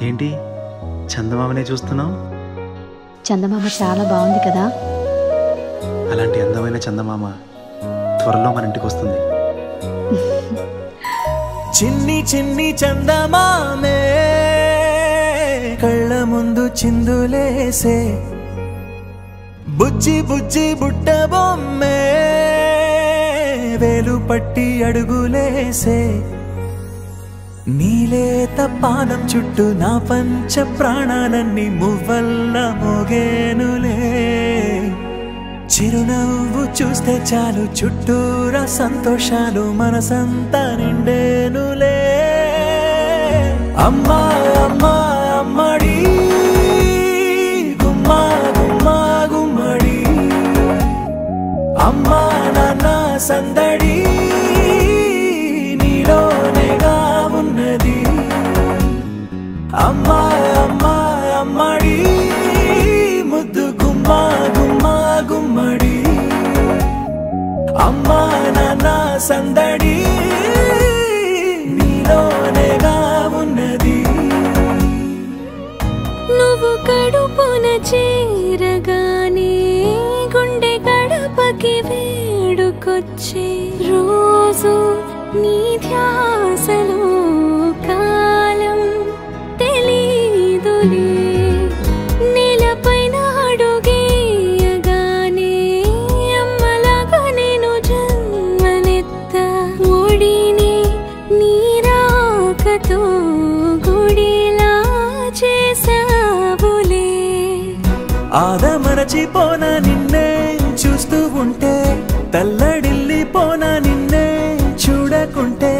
ఏంటి చందమామనే చూస్తున్నావు? చందమామ చాలా బాగుంది కదా. అలాంటి అందమైన చందమామ త్వరలో మన ఇంటికి వస్తుంది. చిన్ని చిన్ని చందమామే కళ్ళ ముందు చిందులేసే, బుజ్జి బుజ్జి బుట్ట బొమ్మే వేలు పట్టి అడుగులేసే, నీలేత పానం చుట్టూ నా పంచ ప్రాణాలన్నీ మువ్వల్ల మోగేనులే. చిరునవ్వు చూస్తే చాలు చుట్టూరా సంతోషాలు మనసంతా నిండేనులే. అమ్మా అమ్మా అమ్మడి గుమ్మా గుమ్మా గుమ్మడి, అమ్మా నాన్న సందడి నీలోనేగా ఉన్నది. అమ్మా అమ్మా అమ్మడి ముద్దు గుమ్మా గుమ్మా గుమ్మడి, అమ్మా నాన్న సందడి నీలోనేగా ఉన్నది. నువ్వు కడుపున చేరగానే గుండె గడపకి వేడుకొచ్చే రోజు నీ ధ్యాసలో కాలం తెలీదులే. నేలపైన అడుగేయగానే అమ్మలాగా నేను జన్మనెత్త, ఒడిని నీరాకతో గుడిలా చేసావులే. ఆదమరచిపోనా నిన్నే చూస్తూ ఉంటే, తల్లడిల్లిపోనా నిన్నే చూడకుంటే,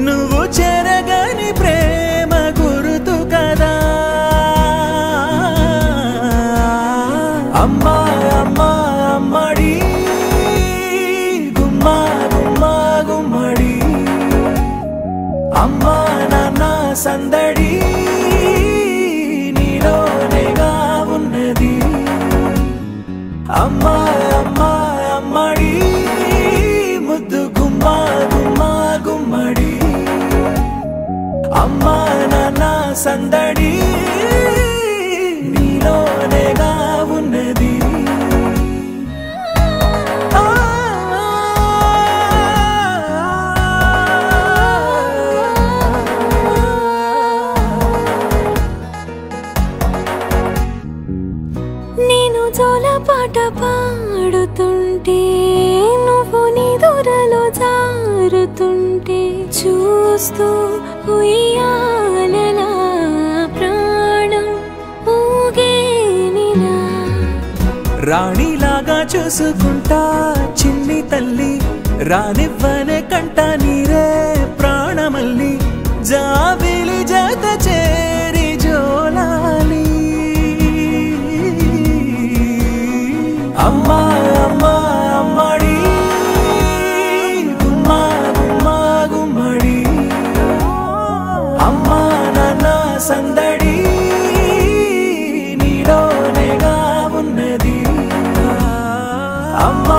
నువ్వు చెరగని ప్రేమ గుర్తు కదా. అమ్మా అమ్మా అమ్మడి గుమ్మా గుమ్మా గుమ్మడి, అమ్మా నాన్న సందడి నీలోనేగా ఉన్నది. అమ్మా అమ్మా అమ్మడి ముద్దు గుమ్మా గుమ్మా గుమ్మడి, అమ్మా నాన్న సందడి నీలోనేగా ఉన్నది. నేను జోలపాట పాడుతుంటే, నువ్వు నిదురలో జారుతుంటే, చూస్తూ ఉయ్యాలలా ప్రాణం ఊగేనిలా. రాణిలాగా చూసుకుంటా చిన్ని తల్లి, రానివ్వనే కంట నీరే ప్రాణమల్లి, జాబిలి జత చేరి జోలాలి. అమ్మా అమ్మా అమ్మడి గుమ్మా గుమ్మా గుమ్మడి, అమ్మా నాన్న సందడి నీలోనేగా ఉన్నది. అమ్మా